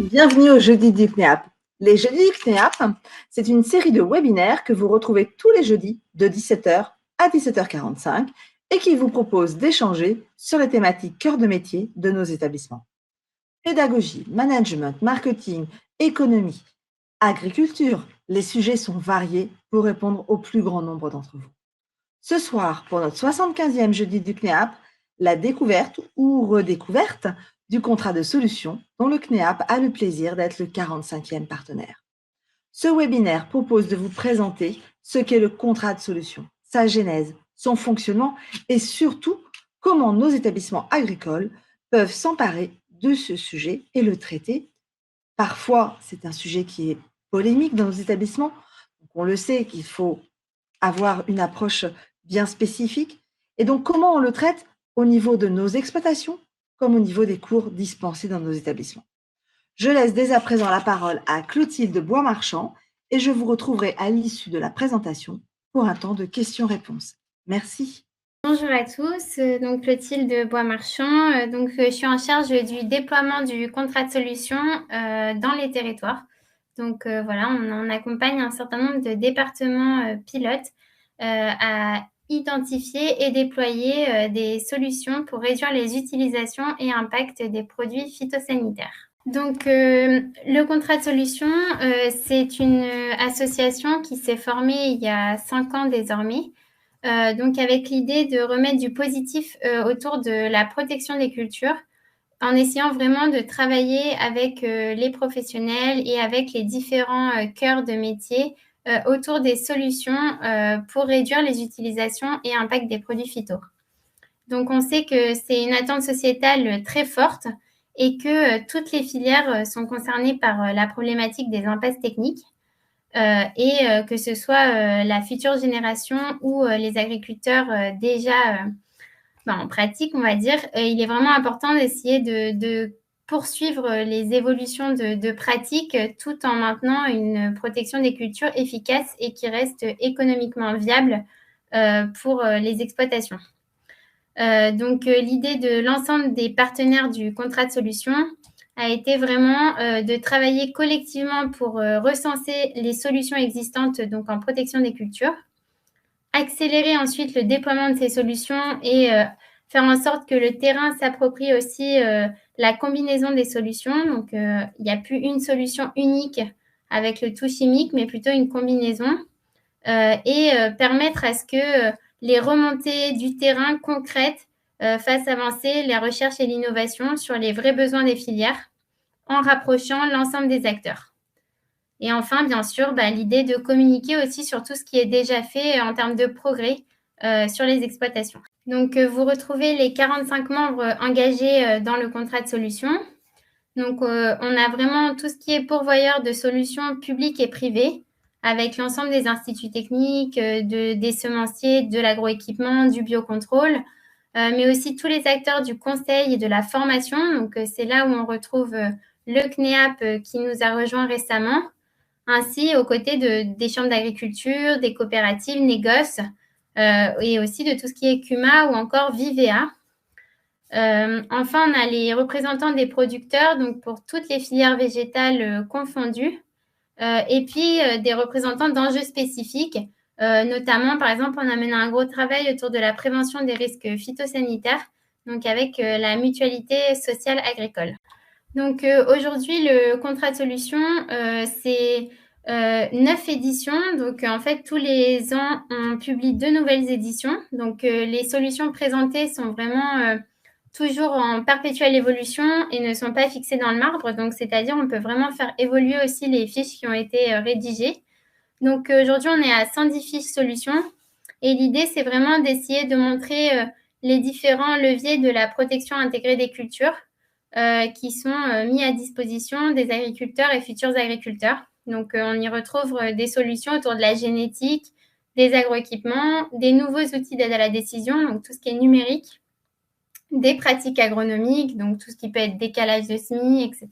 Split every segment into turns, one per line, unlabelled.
Bienvenue au Jeudi du CNEAP. Les Jeudis du CNEAP, c'est une série de webinaires que vous retrouvez tous les jeudis de 17h à 17h45 et qui vous propose d'échanger sur les thématiques cœur de métier de nos établissements. Pédagogie, management, marketing, économie, agriculture, les sujets sont variés pour répondre au plus grand nombre d'entre vous. Ce soir, pour notre 75e Jeudi du CNEAP, la découverte ou redécouverte du contrat de solution dont le CNEAP a le plaisir d'être le 45e partenaire. Ce webinaire propose de vous présenter ce qu'est le contrat de solution, sa genèse, son fonctionnement et surtout comment nos établissements agricoles peuvent s'emparer de ce sujet et le traiter. Parfois, c'est un sujet qui est polémique dans nos établissements. Donc, on le sait qu'il faut avoir une approche bien spécifique. Et donc, comment on le traite au niveau de nos exploitations comme au niveau des cours dispensés dans nos établissements. Je laisse dès à présent la parole à Clotilde Boismarchand et je vous retrouverai à l'issue de la présentation pour un temps de questions-réponses. Merci.
Bonjour à tous, donc Clotilde Boismarchand. Je suis en charge du déploiement du contrat de solution dans les territoires. Voilà, on accompagne un certain nombre de départements pilotes à identifier et déployer des solutions pour réduire les utilisations et impacts des produits phytosanitaires. Le contrat de solution, c'est une association qui s'est formée il y a 5 ans désormais, avec l'idée de remettre du positif autour de la protection des cultures, en essayant vraiment de travailler avec les professionnels et avec les différents cœurs de métier autour des solutions pour réduire les utilisations et impacts des produits phyto. Donc, on sait que c'est une attente sociétale très forte et que toutes les filières sont concernées par la problématique des impasses techniques. Que ce soit la future génération ou les agriculteurs déjà en pratique, on va dire, il est vraiment important d'essayer de poursuivre les évolutions de pratiques tout en maintenant une protection des cultures efficace et qui reste économiquement viable pour les exploitations. L'idée de l'ensemble des partenaires du contrat de solution a été vraiment de travailler collectivement pour recenser les solutions existantes donc en protection des cultures, accélérer ensuite le déploiement de ces solutions et faire en sorte que le terrain s'approprie aussi la combinaison des solutions. Donc, il n'y a plus une solution unique avec le tout chimique, mais plutôt une combinaison permettre à ce que les remontées du terrain concrètes fassent avancer la recherche et l'innovation sur les vrais besoins des filières en rapprochant l'ensemble des acteurs. Et enfin, bien sûr, l'idée de communiquer aussi sur tout ce qui est déjà fait en termes de progrès sur les exploitations. Donc, vous retrouvez les 45 membres engagés dans le contrat de solution. Donc, on a vraiment tout ce qui est pourvoyeur de solutions publiques et privées, avec l'ensemble des instituts techniques, des semenciers, de l'agroéquipement, du biocontrôle, mais aussi tous les acteurs du conseil et de la formation. Donc, c'est là où on retrouve le CNEAP qui nous a rejoints récemment, ainsi aux côtés des chambres d'agriculture, des coopératives, négoces, et aussi de tout ce qui est CUMA ou encore Vivea. Enfin, on a les représentants des producteurs, donc pour toutes les filières végétales confondues, et puis des représentants d'enjeux spécifiques, notamment, par exemple, on a mené un gros travail autour de la prévention des risques phytosanitaires, donc avec la mutualité sociale agricole. Donc aujourd'hui, le contrat de solution, c'est 9 éditions. Donc en fait, tous les ans, on publie 2 nouvelles éditions. Donc les solutions présentées sont vraiment toujours en perpétuelle évolution et ne sont pas fixées dans le marbre. Donc c'est-à-dire, on peut vraiment faire évoluer aussi les fiches qui ont été rédigées. Donc aujourd'hui, on est à 110 fiches solutions. Et l'idée, c'est vraiment d'essayer de montrer les différents leviers de la protection intégrée des cultures qui sont mis à disposition des agriculteurs et futurs agriculteurs. Donc, on y retrouve des solutions autour de la génétique, des agroéquipements, des nouveaux outils d'aide à la décision, donc tout ce qui est numérique, des pratiques agronomiques, donc tout ce qui peut être décalage de semis, etc.,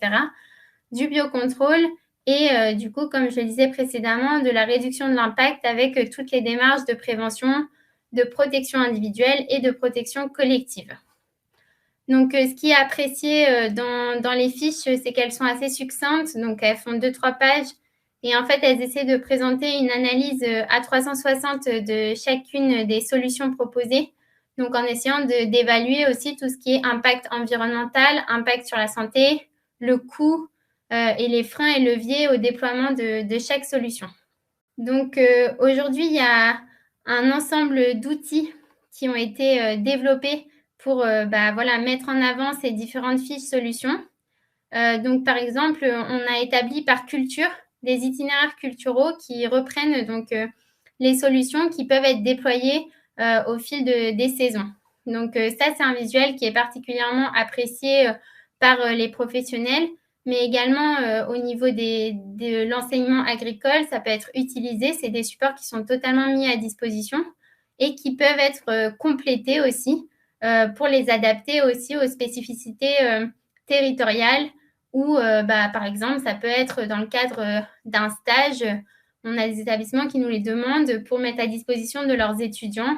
du biocontrôle et du coup, comme je le disais précédemment, de la réduction de l'impact avec toutes les démarches de prévention, de protection individuelle et de protection collective. Donc, ce qui est apprécié dans les fiches, c'est qu'elles sont assez succinctes. Donc, elles font 2-3 pages. Et en fait, elles essaient de présenter une analyse à 360 de chacune des solutions proposées. Donc, en essayant d'évaluer aussi tout ce qui est impact environnemental, impact sur la santé, le coût et les freins et leviers au déploiement de chaque solution. Donc, aujourd'hui, il y a un ensemble d'outils qui ont été développés pour mettre en avant ces différentes fiches solutions. Donc, par exemple, on a établi par culture des itinéraires culturaux qui reprennent donc les solutions qui peuvent être déployées au fil des saisons. Donc, ça, c'est un visuel qui est particulièrement apprécié par les professionnels, mais également au niveau de l'enseignement agricole, ça peut être utilisé. C'est des supports qui sont totalement mis à disposition et qui peuvent être complétés aussi pour les adapter aussi aux spécificités territoriales ou par exemple, ça peut être dans le cadre d'un stage. On a des établissements qui nous les demandent pour mettre à disposition de leurs étudiants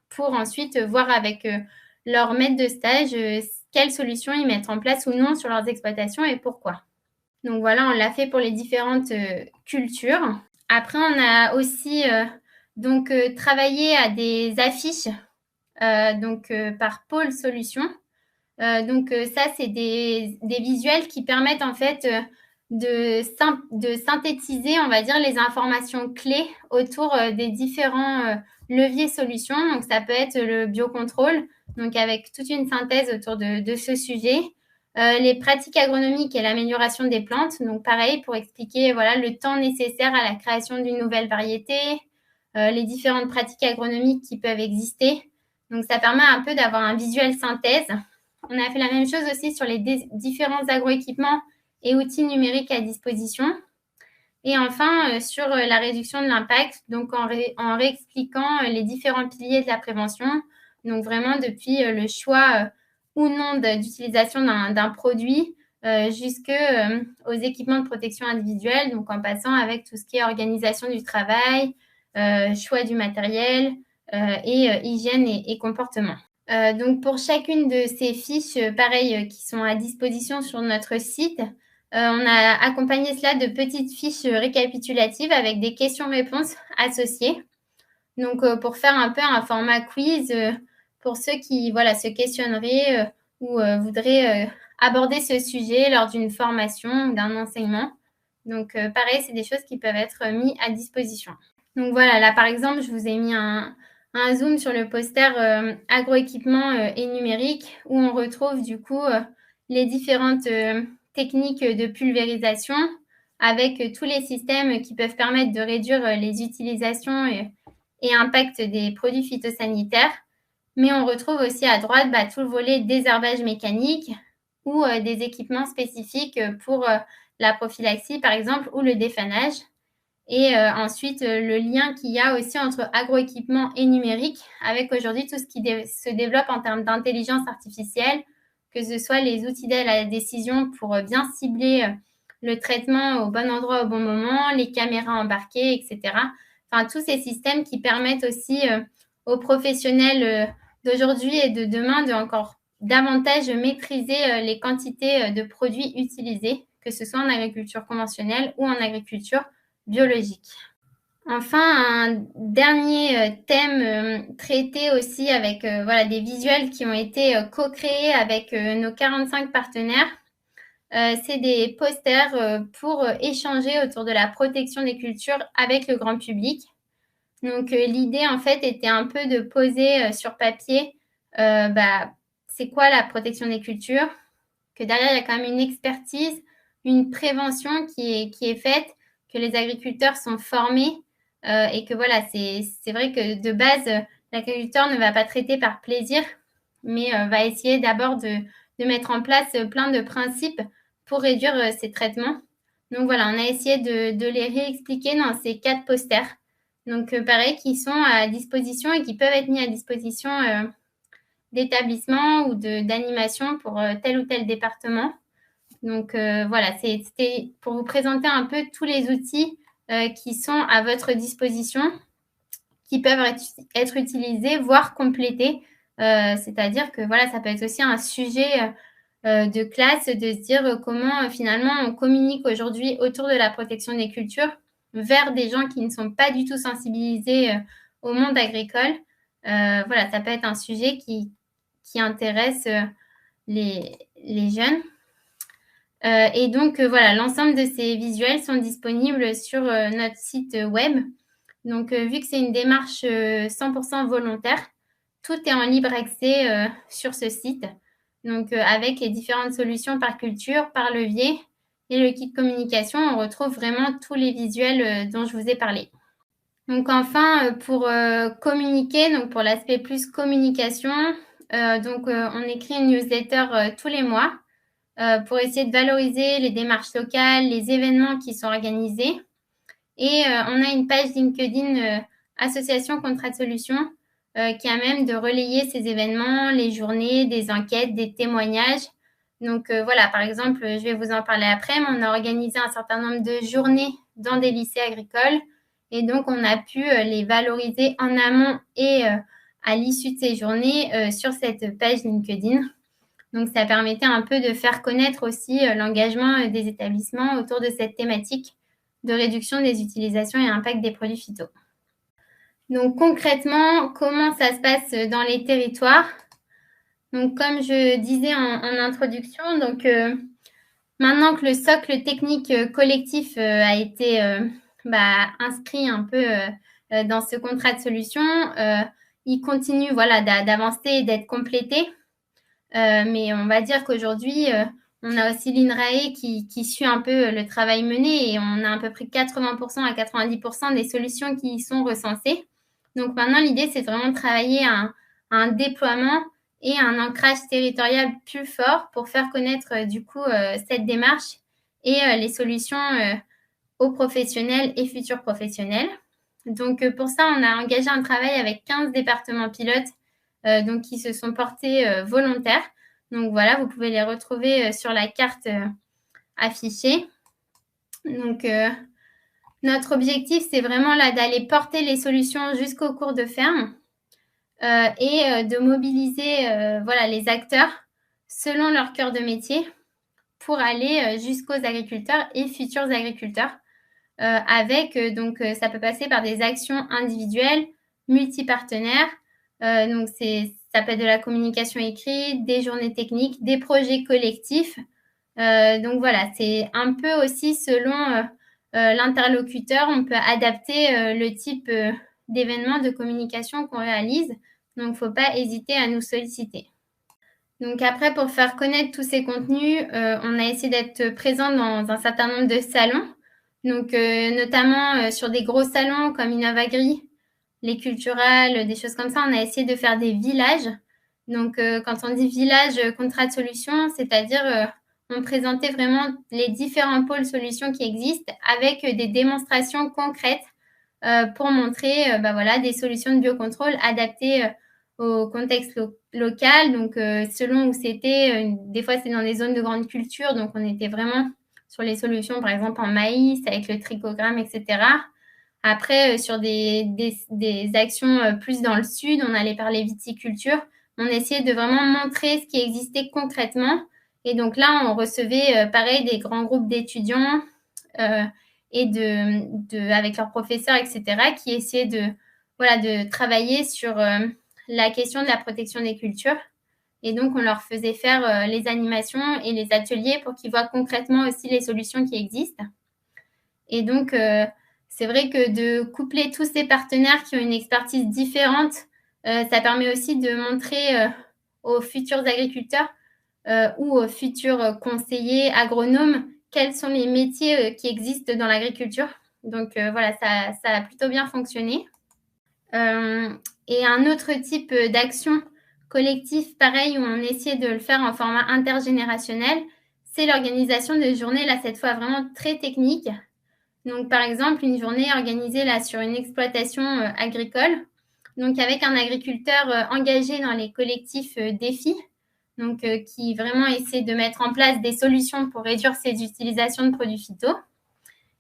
pour ensuite voir avec leur maître de stage quelles solutions ils mettent en place ou non sur leurs exploitations et pourquoi. Donc voilà, on l'a fait pour les différentes cultures. Après, on a aussi travaillé à des affiches par pôle solutions. Ça, c'est des visuels qui permettent en fait de synthétiser, on va dire, les informations clés autour des différents leviers solutions. Donc, ça peut être le biocontrôle, donc avec toute une synthèse autour de ce sujet. Les pratiques agronomiques et l'amélioration des plantes. Donc, pareil, pour expliquer le temps nécessaire à la création d'une nouvelle variété, les différentes pratiques agronomiques qui peuvent exister. Donc, ça permet un peu d'avoir un visuel synthèse. On a fait la même chose aussi sur les différents agroéquipements et outils numériques à disposition. Et enfin, sur la réduction de l'impact, donc en réexpliquant les différents piliers de la prévention, donc vraiment depuis le choix ou non d'utilisation d'un produit jusqu'aux équipements de protection individuelle, donc en passant avec tout ce qui est organisation du travail, choix du matériel et hygiène et comportement. Donc pour chacune de ces fiches, pareil, qui sont à disposition sur notre site, on a accompagné cela de petites fiches récapitulatives avec des questions-réponses associées. Donc pour faire un peu un format quiz pour ceux qui se questionneraient ou voudraient aborder ce sujet lors d'une formation ou d'un enseignement. Donc pareil, c'est des choses qui peuvent être mises à disposition. Donc voilà, là par exemple, je vous ai mis un zoom sur le poster agroéquipement et numérique où on retrouve du coup les différentes techniques de pulvérisation avec tous les systèmes qui peuvent permettre de réduire les utilisations et impact des produits phytosanitaires. Mais on retrouve aussi à droite tout le volet désherbage mécanique ou des équipements spécifiques pour la prophylaxie par exemple ou le défanage. Et ensuite, le lien qu'il y a aussi entre agroéquipement et numérique, avec aujourd'hui tout ce qui se développe en termes d'intelligence artificielle, que ce soit les outils d'aide à la décision pour bien cibler le traitement au bon endroit au bon moment, les caméras embarquées, etc. Enfin, tous ces systèmes qui permettent aussi aux professionnels d'aujourd'hui et de demain de encore davantage maîtriser les quantités de produits utilisés, que ce soit en agriculture conventionnelle ou en agriculture biologique. Enfin, un dernier thème traité aussi avec des visuels qui ont été co-créés avec nos 45 partenaires. C'est des posters pour échanger autour de la protection des cultures avec le grand public. Donc, l'idée, en fait, était un peu de poser sur papier c'est quoi la protection des cultures, que derrière, il y a quand même une expertise, une prévention qui est faite, que les agriculteurs sont formés et que c'est vrai que de base, l'agriculteur ne va pas traiter par plaisir, mais va essayer d'abord de mettre en place plein de principes pour réduire ces traitements. Donc voilà, on a essayé de les réexpliquer dans ces 4 posters. Donc pareil, qui sont à disposition et qui peuvent être mis à disposition d'établissements ou d'animation pour tel ou tel département. Donc c'était pour vous présenter un peu tous les outils qui sont à votre disposition, qui peuvent être utilisés, voire complétés C'est-à-dire que voilà, ça peut être aussi un sujet de classe, de se dire comment finalement on communique aujourd'hui autour de la protection des cultures vers des gens qui ne sont pas du tout sensibilisés au monde agricole. Voilà, ça peut être un sujet qui intéresse les jeunes. Et donc, voilà, l'ensemble de ces visuels sont disponibles sur notre site web. Donc, vu que c'est une démarche 100% volontaire, tout est en libre accès sur ce site. Donc, avec les différentes solutions par culture, par levier et le kit communication, on retrouve vraiment tous les visuels dont je vous ai parlé. Donc, enfin, pour communiquer, donc pour l'aspect plus communication, on écrit une newsletter tous les mois pour essayer de valoriser les démarches locales, les événements qui sont organisés. Et on a une page LinkedIn Association Contrat de Solutions qui a même de relayer ces événements, les journées, des enquêtes, des témoignages. Donc voilà, par exemple, je vais vous en parler après, mais on a organisé un certain nombre de journées dans des lycées agricoles. Et donc, on a pu les valoriser en amont et à l'issue de ces journées sur cette page LinkedIn. Donc, ça permettait un peu de faire connaître aussi l'engagement des établissements autour de cette thématique de réduction des utilisations et impact des produits phyto. Donc, concrètement, comment ça se passe dans les territoires? Donc, comme je disais en introduction, donc maintenant que le socle technique collectif a été inscrit un peu dans ce contrat de solution, il continue voilà, d'avancer et d'être complété. Mais on va dire qu'aujourd'hui, on a aussi l'INRAE qui suit un peu le travail mené et on a à peu près 80% à 90% des solutions qui y sont recensées. Donc maintenant, l'idée, c'est vraiment de travailler à un déploiement et un ancrage territorial plus fort pour faire connaître du coup cette démarche et les solutions aux professionnels et futurs professionnels. Donc pour ça, on a engagé un travail avec 15 départements pilotes donc qui se sont portés volontaires. Donc voilà, vous pouvez les retrouver sur la carte affichée. Donc notre objectif, c'est vraiment là d'aller porter les solutions jusqu'aux cours de ferme et de mobiliser voilà, les acteurs selon leur cœur de métier pour aller jusqu'aux agriculteurs et futurs agriculteurs. Donc ça peut passer par des actions individuelles, multipartenaires. Donc ça peut être de la communication écrite, des journées techniques, des projets collectifs. Donc voilà, c'est un peu aussi selon l'interlocuteur, on peut adapter le type d'événement de communication qu'on réalise. Donc, il ne faut pas hésiter à nous solliciter. Donc après, pour faire connaître tous ces contenus, on a essayé d'être présent dans un certain nombre de salons. Donc notamment sur des gros salons comme Innovagri, les culturels, des choses comme ça, on a essayé de faire des villages. Donc quand on dit village contrat de solution, c'est-à-dire on présentait vraiment les différents pôles solutions qui existent avec des démonstrations concrètes pour montrer voilà, des solutions de biocontrôle adaptées au contexte local. Donc, selon où c'était, des fois, c'est dans des zones de grande culture. Donc, on était vraiment sur les solutions, par exemple, en maïs, avec le trichogramme, etc. Après, sur des actions plus dans le sud, on allait parler viticulture. On essayait de vraiment montrer ce qui existait concrètement. Et donc là, on recevait, pareil, des grands groupes d'étudiants et avec leurs professeurs, etc., qui essayaient de travailler sur la question de la protection des cultures. Et donc, on leur faisait faire les animations et les ateliers pour qu'ils voient concrètement aussi les solutions qui existent. Et donc, c'est vrai que de coupler tous ces partenaires qui ont une expertise différente, ça permet aussi de montrer aux futurs agriculteurs ou aux futurs conseillers agronomes quels sont les métiers qui existent dans l'agriculture. Donc, voilà, ça a plutôt bien fonctionné. Et un autre type d'action collective, pareil, où on essaie de le faire en format intergénérationnel, c'est l'organisation de journées, là, cette fois vraiment très techniques. Donc, par exemple, une journée organisée là sur une exploitation agricole, donc avec un agriculteur engagé dans les collectifs défis, donc qui vraiment essaie de mettre en place des solutions pour réduire ses utilisations de produits phyto.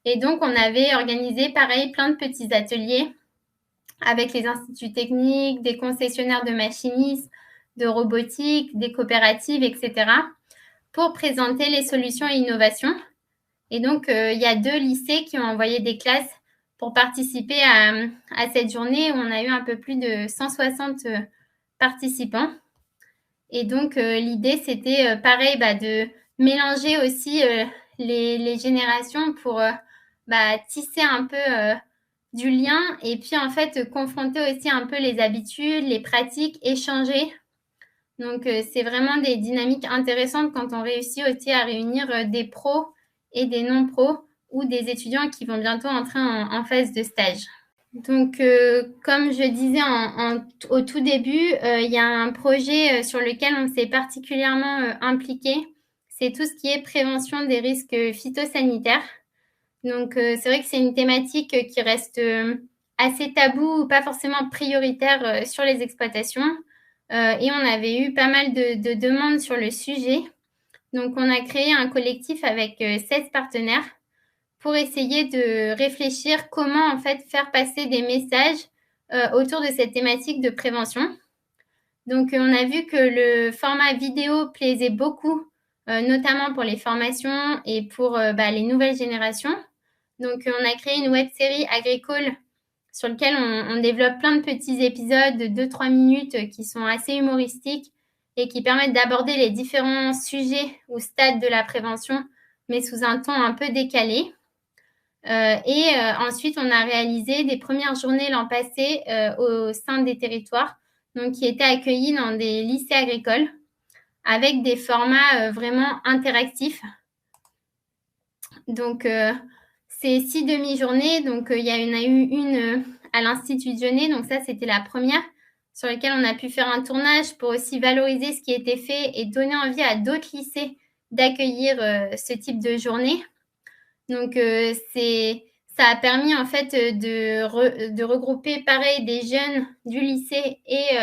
Et donc, on avait organisé, pareil, plein de petits ateliers avec les instituts techniques, des concessionnaires de machinisme, de robotique, des coopératives, etc., pour présenter les solutions et innovations. Et donc, il y a 2 lycées qui ont envoyé des classes pour participer à cette journée où on a eu un peu plus de 160 participants. Et donc, l'idée, c'était pareil, de mélanger aussi les générations pour tisser un peu du lien et puis en fait confronter aussi un peu les habitudes, les pratiques, échanger. Donc, c'est vraiment des dynamiques intéressantes quand on réussit aussi à réunir des pros et des non-pros ou des étudiants qui vont bientôt entrer en phase de stage. Donc, comme je disais au tout début, il y a un projet sur lequel on s'est particulièrement impliqué. C'est tout ce qui est prévention des risques phytosanitaires. Donc, c'est vrai que c'est une thématique qui reste assez taboue ou pas forcément prioritaire sur les exploitations. Et on avait eu pas mal de demandes sur le sujet. Donc, on a créé un collectif avec 16 partenaires pour essayer de réfléchir comment en fait faire passer des messages autour de cette thématique de prévention. Donc, on a vu que le format vidéo plaisait beaucoup, notamment pour les formations et pour les nouvelles générations. Donc, on a créé une web-série agricole sur laquelle on développe plein de petits épisodes de 2-3 minutes qui sont assez humoristiques et qui permettent d'aborder les différents sujets ou stades de la prévention, mais sous un ton un peu décalé. Ensuite, on a réalisé des premières journées l'an passé au sein des territoires, donc qui étaient accueillis dans des lycées agricoles avec des formats vraiment interactifs. Donc, c'est 6 demi-journées. Donc, il y en a eu une à l'Institut Dionnet. Donc, ça, c'était la première sur laquelle on a pu faire un tournage pour aussi valoriser ce qui était fait et donner envie à d'autres lycées d'accueillir ce type de journée. Donc, ça a permis en fait de regrouper pareil des jeunes du lycée et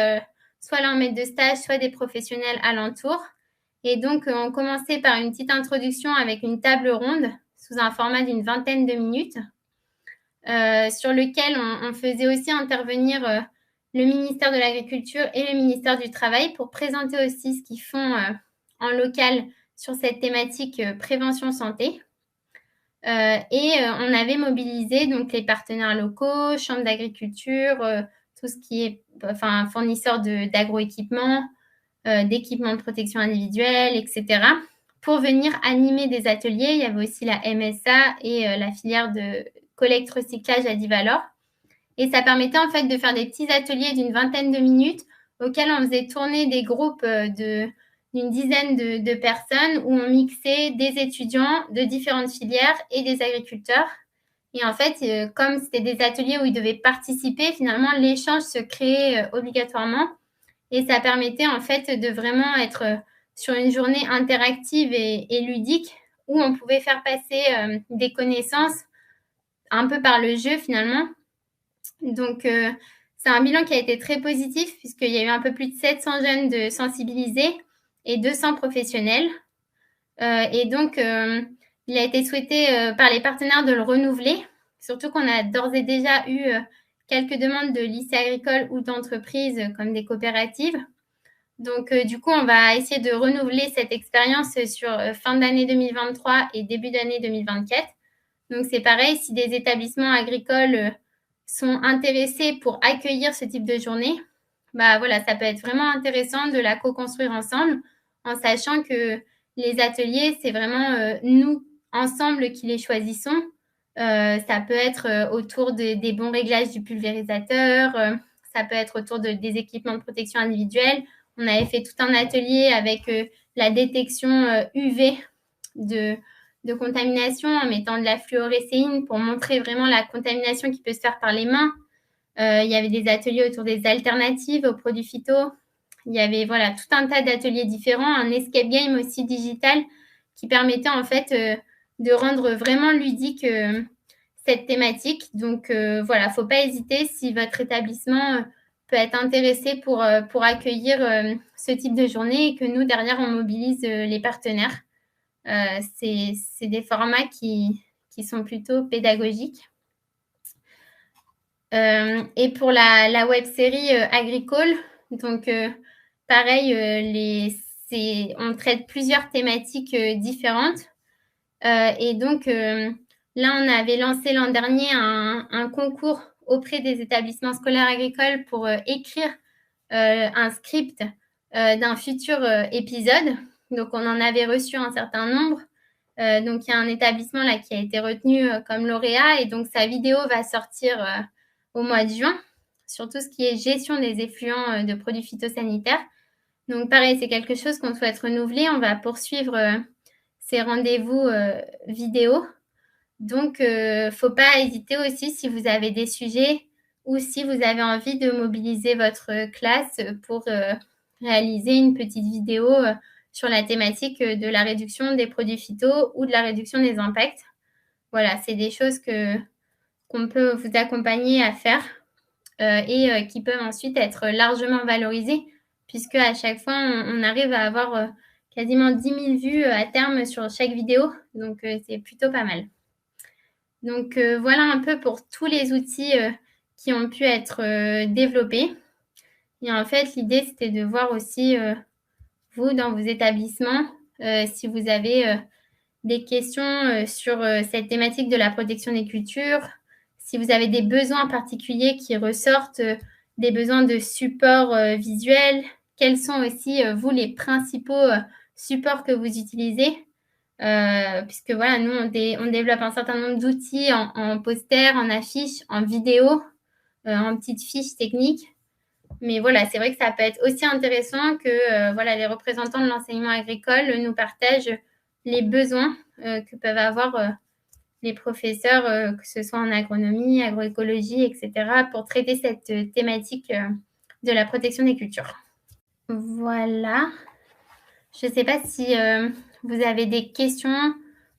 soit leur maître de stage, soit des professionnels alentours. Et donc, on commençait par une petite introduction avec une table ronde sous un format d'une 20aine de minutes, sur lequel on faisait aussi intervenir le ministère de l'Agriculture et le ministère du Travail pour présenter aussi ce qu'ils font en local sur cette thématique prévention santé. On avait mobilisé donc les partenaires locaux, chambres d'agriculture, tout ce qui est fournisseurs d'agroéquipements, d'équipements de protection individuelle, etc., pour venir animer des ateliers. Il y avait aussi la MSA et la filière de collecte-recyclage à Divalor. Et ça permettait en fait de faire des petits ateliers d'une 20aine de minutes auxquels on faisait tourner des groupes d'une dizaine de personnes où on mixait des étudiants de différentes filières et des agriculteurs. Et en fait, comme c'était des ateliers où ils devaient participer, finalement, l'échange se créait obligatoirement. Et ça permettait en fait de vraiment être sur une journée interactive et ludique où on pouvait faire passer des connaissances un peu par le jeu finalement. Donc, c'est un bilan qui a été très positif puisqu'il y a eu un peu plus de 700 jeunes de sensibilisés et 200 professionnels. Et donc, il a été souhaité par les partenaires de le renouveler, surtout qu'on a d'ores et déjà eu quelques demandes de lycées agricoles ou d'entreprises comme des coopératives. Donc, du coup, on va essayer de renouveler cette expérience sur fin d'année 2023 et début d'année 2024. Donc, c'est pareil, si des établissements agricoles sont intéressés pour accueillir ce type de journée, ça peut être vraiment intéressant de la co-construire ensemble en sachant que les ateliers, c'est vraiment nous, ensemble, qui les choisissons. Ça peut être autour des bons réglages du pulvérisateur, ça peut être autour des équipements de protection individuelle. On avait fait tout un atelier avec la détection UV de contamination en mettant de la fluorescéine pour montrer vraiment la contamination qui peut se faire par les mains. Il y avait des ateliers autour des alternatives aux produits phyto. Il y avait tout un tas d'ateliers différents, un escape game aussi digital qui permettait en fait de rendre vraiment ludique cette thématique. Donc faut pas hésiter si votre établissement peut être intéressé pour accueillir ce type de journée et que nous, derrière, on mobilise les partenaires. C'est des formats qui sont plutôt pédagogiques. Et pour la web-série agricole, donc pareil, on traite plusieurs thématiques différentes. Et donc, là, on avait lancé l'an dernier un concours auprès des établissements scolaires agricoles pour écrire un script d'un futur épisode. Donc, on en avait reçu un certain nombre. Donc, il y a un établissement là qui a été retenu comme lauréat et donc sa vidéo va sortir au mois de juin sur tout ce qui est gestion des effluents de produits phytosanitaires. Donc, pareil, c'est quelque chose qu'on souhaite renouveler. On va poursuivre ces rendez-vous vidéo. Donc, faut pas hésiter aussi si vous avez des sujets ou si vous avez envie de mobiliser votre classe pour réaliser une petite vidéo sur la thématique de la réduction des produits phyto ou de la réduction des impacts. Voilà, c'est des choses qu'on peut vous accompagner à faire et qui peuvent ensuite être largement valorisées puisque à chaque fois, on arrive à avoir quasiment 10 000 vues à terme sur chaque vidéo. Donc, c'est plutôt pas mal. Donc, voilà un peu pour tous les outils qui ont pu être développés. Et en fait, l'idée, c'était de voir aussi, vous, dans vos établissements, si vous avez des questions sur cette thématique de la protection des cultures, si vous avez des besoins particuliers qui ressortent, des besoins de support visuel, quels sont aussi, vous, les principaux supports que vous utilisez puisque voilà, nous, on développe un certain nombre d'outils en poster, en affiches, en vidéo, en petites fiches techniques. Mais voilà, c'est vrai que ça peut être aussi intéressant que voilà, les représentants de l'enseignement agricole nous partagent les besoins que peuvent avoir les professeurs, que ce soit en agronomie, agroécologie, etc., pour traiter cette thématique de la protection des cultures. Voilà. Je ne sais pas si vous avez des questions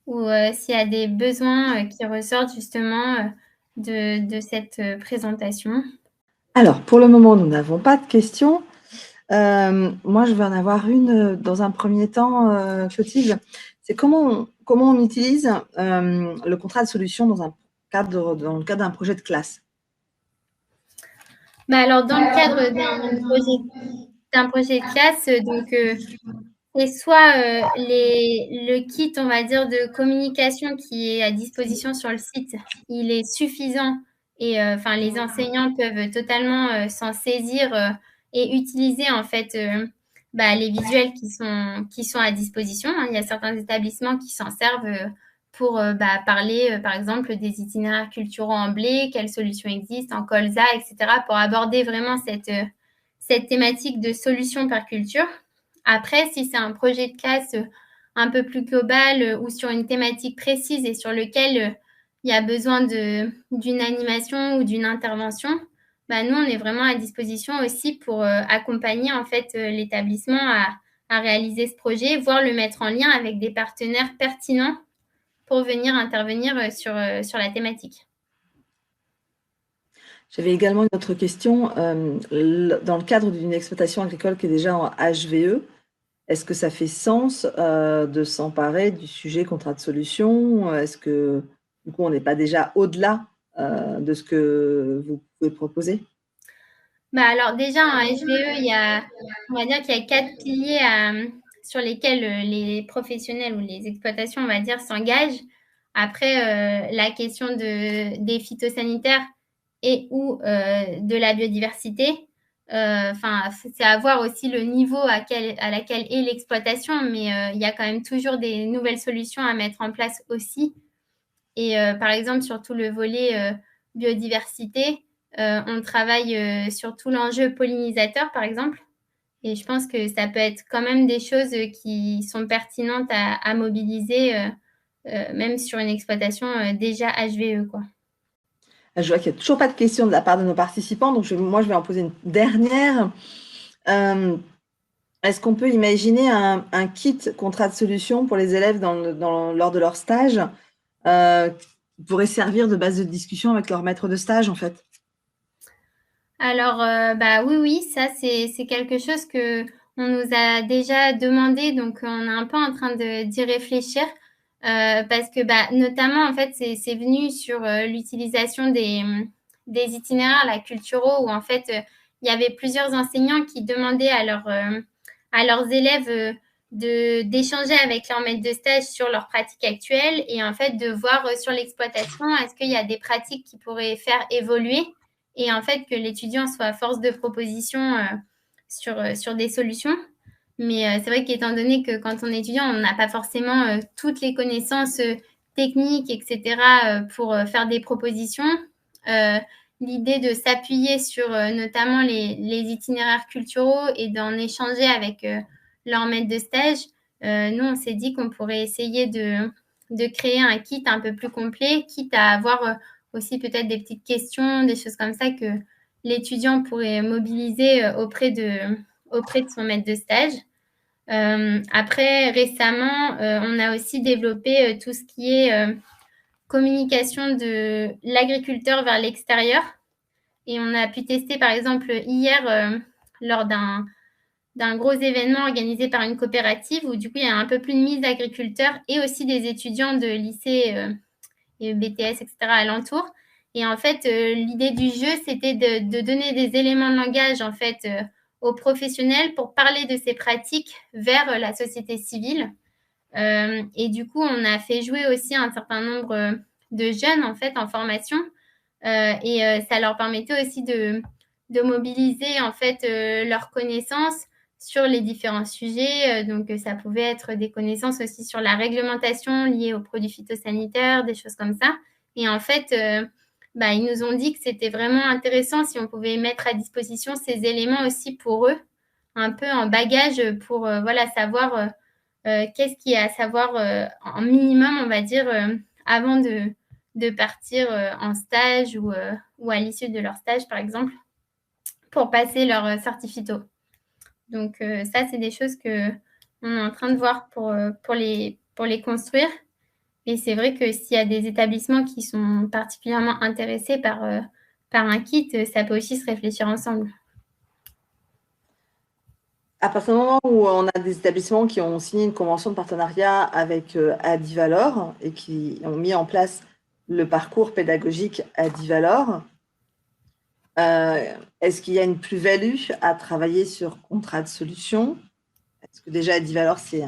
ou s'il y a des besoins qui ressortent justement de cette présentation.
Alors, pour le moment, nous n'avons pas de questions. Moi, je vais en avoir une dans un premier temps, Clotilde. C'est comment on utilise le contrat de solution dans le cadre d'un projet de classe.
Alors, dans le cadre d'un projet de classe, donc c'est soit le kit, on va dire, de communication qui est à disposition sur le site, il est suffisant et enfin les enseignants peuvent totalement s'en saisir et utiliser en fait les visuels qui sont à disposition. Hein. Il y a certains établissements qui s'en servent pour parler, par exemple, des itinéraires culturaux en blé, quelles solutions existent en colza, etc., pour aborder vraiment cette thématique de solutions par culture. Après, si c'est un projet de classe un peu plus global ou sur une thématique précise et sur lequel il y a besoin d'une animation ou d'une intervention, nous, on est vraiment à disposition aussi pour accompagner en fait l'établissement à réaliser ce projet, voire le mettre en lien avec des partenaires pertinents pour venir intervenir sur la thématique.
J'avais également une autre question. Dans le cadre d'une exploitation agricole qui est déjà en HVE, est-ce que ça fait sens de s'emparer du sujet contrat de solution? Est-ce que du coup, on n'est pas déjà au-delà de ce que vous pouvez proposer?
Alors déjà, en HVE, on va dire qu'il y a 4 piliers sur lesquels les professionnels ou les exploitations, on va dire, s'engagent. Après, la question des phytosanitaires et ou de la biodiversité, c'est à voir aussi le niveau à laquelle est l'exploitation, mais il y a quand même toujours des nouvelles solutions à mettre en place aussi. Et par exemple, sur tout le volet biodiversité, on travaille sur tout l'enjeu pollinisateur, par exemple. Et je pense que ça peut être quand même des choses qui sont pertinentes à mobiliser, même sur une exploitation déjà HVE, quoi.
Je vois qu'il n'y a toujours pas de questions de la part de nos participants, donc moi, je vais en poser une dernière. Est-ce qu'on peut imaginer un kit contrat de solution pour les élèves lors de leur stage qui pourrait servir de base de discussion avec leur maître de stage, en fait?
Alors, oui, ça, c'est quelque chose que on nous a déjà demandé, donc on est un peu en train d'y réfléchir parce que, notamment, en fait, c'est venu sur l'utilisation des itinéraires là, culturaux où, en fait, il y avait plusieurs enseignants qui demandaient à leurs élèves d'échanger avec leur maître de stage sur leurs pratiques actuelles et en fait de voir sur l'exploitation, est-ce qu'il y a des pratiques qui pourraient faire évoluer et en fait que l'étudiant soit force de proposition sur des solutions. Mais c'est vrai qu'étant donné que quand on est étudiant, on n'a pas forcément toutes les connaissances techniques, etc., pour faire des propositions. L'idée de s'appuyer sur notamment les itinéraires culturaux et d'en échanger avec leur maître de stage, nous, on s'est dit qu'on pourrait essayer de créer un kit un peu plus complet, quitte à avoir aussi peut-être des petites questions, des choses comme ça que l'étudiant pourrait mobiliser auprès de son maître de stage. Après, récemment, on a aussi développé tout ce qui est communication de l'agriculteur vers l'extérieur. Et on a pu tester, par exemple, hier, lors d'un gros événement organisé par une coopérative où, du coup, il y a un peu plus de mise d'agriculteurs et aussi des étudiants de lycée et BTS, etc., alentour. Et en fait, l'idée du jeu, c'était de donner des éléments de langage, en fait, aux professionnels pour parler de ces pratiques vers la société civile. Et du coup, on a fait jouer aussi un certain nombre de jeunes, en fait, en formation. Et ça leur permettait aussi de mobiliser, en fait, leurs connaissances sur les différents sujets. Donc, ça pouvait être des connaissances aussi sur la réglementation liée aux produits phytosanitaires, des choses comme ça. Et en fait, ils nous ont dit que c'était vraiment intéressant si on pouvait mettre à disposition ces éléments aussi pour eux, un peu en bagage pour voilà, savoir qu'est-ce qu'il y a à savoir en minimum, on va dire, avant de partir en stage ou à l'issue de leur stage, par exemple, pour passer leur certificat. Donc, ça, c'est des choses qu'on est en train de voir pour les construire. Et c'est vrai que s'il y a des établissements qui sont particulièrement intéressés par un kit, ça peut aussi se réfléchir ensemble.
À partir du moment où on a des établissements qui ont signé une convention de partenariat avec Adivalor et qui ont mis en place le parcours pédagogique Adivalor, est-ce qu'il y a une plus-value à travailler sur contrat de solution? Est-ce que déjà Adivalor, c'est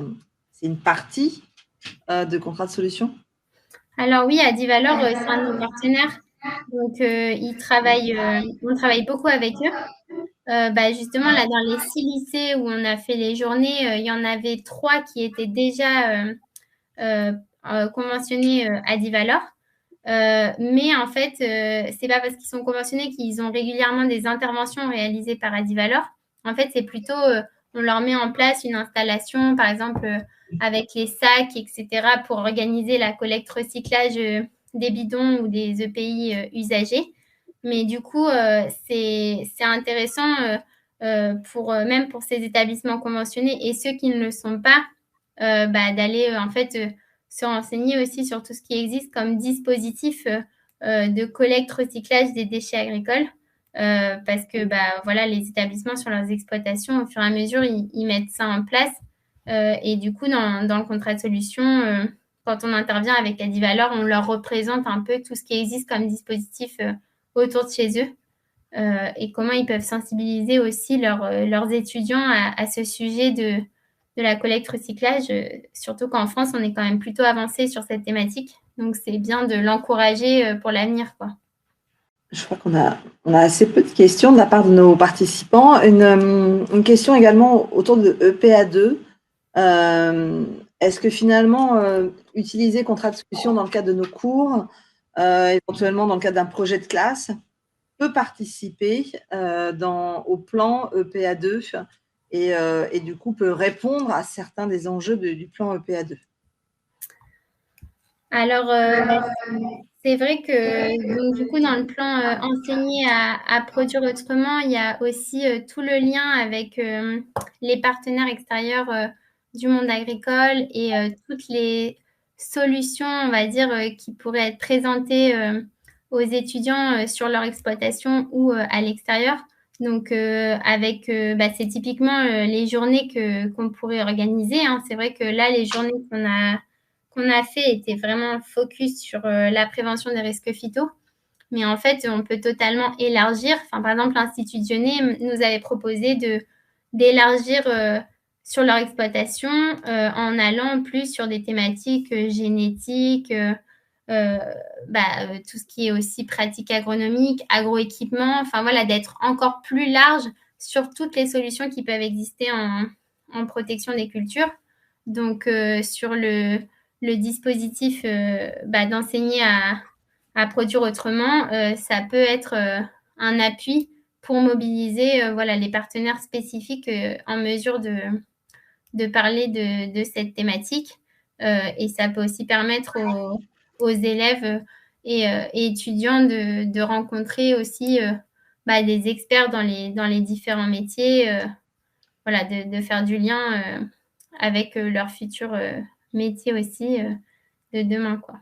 une partie de contrat de solution?
Alors oui, Adivalor, c'est un de nos partenaires. Donc, on travaille beaucoup avec eux. Justement, là, dans les 6 lycées où on a fait les journées, il y en avait 3 qui étaient déjà conventionnés Adivalor. Mais en fait, c'est pas parce qu'ils sont conventionnés qu'ils ont régulièrement des interventions réalisées par Adivalor. En fait, c'est plutôt, on leur met en place une installation, par exemple, avec les sacs, etc., pour organiser la collecte recyclage des bidons ou des EPI usagés. Mais du coup, c'est intéressant même pour ces établissements conventionnés et ceux qui ne le sont pas, d'aller en fait se renseigner aussi sur tout ce qui existe comme dispositif de collecte recyclage des déchets agricoles. Parce que voilà, les établissements sur leurs exploitations, au fur et à mesure, ils mettent ça en place. Et du coup, dans le contrat de solution, quand on intervient avec Adivalor, on leur représente un peu tout ce qui existe comme dispositif autour de chez eux et comment ils peuvent sensibiliser aussi leurs étudiants à ce sujet de la collecte recyclage, surtout qu'en France, on est quand même plutôt avancé sur cette thématique. Donc, c'est bien de l'encourager pour l'avenir, quoi.
Je crois qu'on a assez peu de questions de la part de nos participants. Une question également autour de EPA2. Est-ce que finalement, utiliser contrat de solution dans le cadre de nos cours, éventuellement dans le cadre d'un projet de classe, peut participer au plan EPA2 et du coup peut répondre à certains des enjeux du plan EPA2?
Alors, c'est vrai que donc, du coup, dans le plan enseigner à produire autrement, il y a aussi tout le lien avec les partenaires extérieurs du monde agricole et toutes les solutions, on va dire, qui pourraient être présentées aux étudiants sur leur exploitation ou à l'extérieur. Donc, c'est typiquement les journées qu'on pourrait organiser, hein. C'est vrai que là, les journées qu'on a fait était vraiment focus sur la prévention des risques phyto. Mais en fait, on peut totalement élargir. Enfin, par exemple, l'Institut Dionée nous avait proposé d'élargir sur leur exploitation en allant plus sur des thématiques génétiques, tout ce qui est aussi pratique agronomique, agroéquipement, enfin voilà, d'être encore plus large sur toutes les solutions qui peuvent exister en protection des cultures. Donc, sur le dispositif d'enseigner à produire autrement, ça peut être un appui pour mobiliser voilà, les partenaires spécifiques en mesure de parler de cette thématique. Et ça peut aussi permettre aux élèves et étudiants de rencontrer aussi des experts dans les différents métiers, voilà, de faire du lien avec leur futur métier aussi de demain, quoi.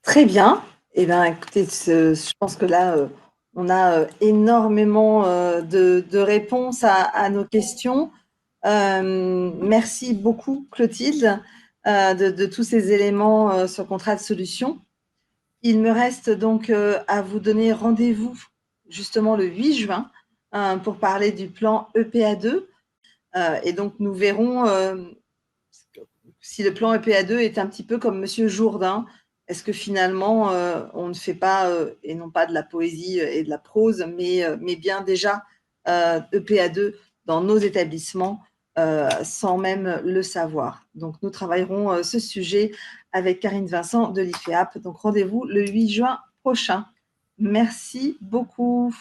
Très bien. Eh bien, écoutez, je pense que là, on a énormément de réponses à nos questions. Merci beaucoup, Clotilde, de tous ces éléments sur contrat de solution. Il me reste donc à vous donner rendez-vous justement le 8 juin pour parler du plan EPA2. Et donc, nous verrons si le plan EPA2 est un petit peu comme Monsieur Jourdain. Est-ce que finalement, on ne fait pas, et non pas de la poésie et de la prose, mais bien déjà EPA2 dans nos établissements sans même le savoir. Donc, nous travaillerons ce sujet avec Karine Vincent de l'IFEAP. Donc, rendez-vous le 8 juin prochain. Merci beaucoup.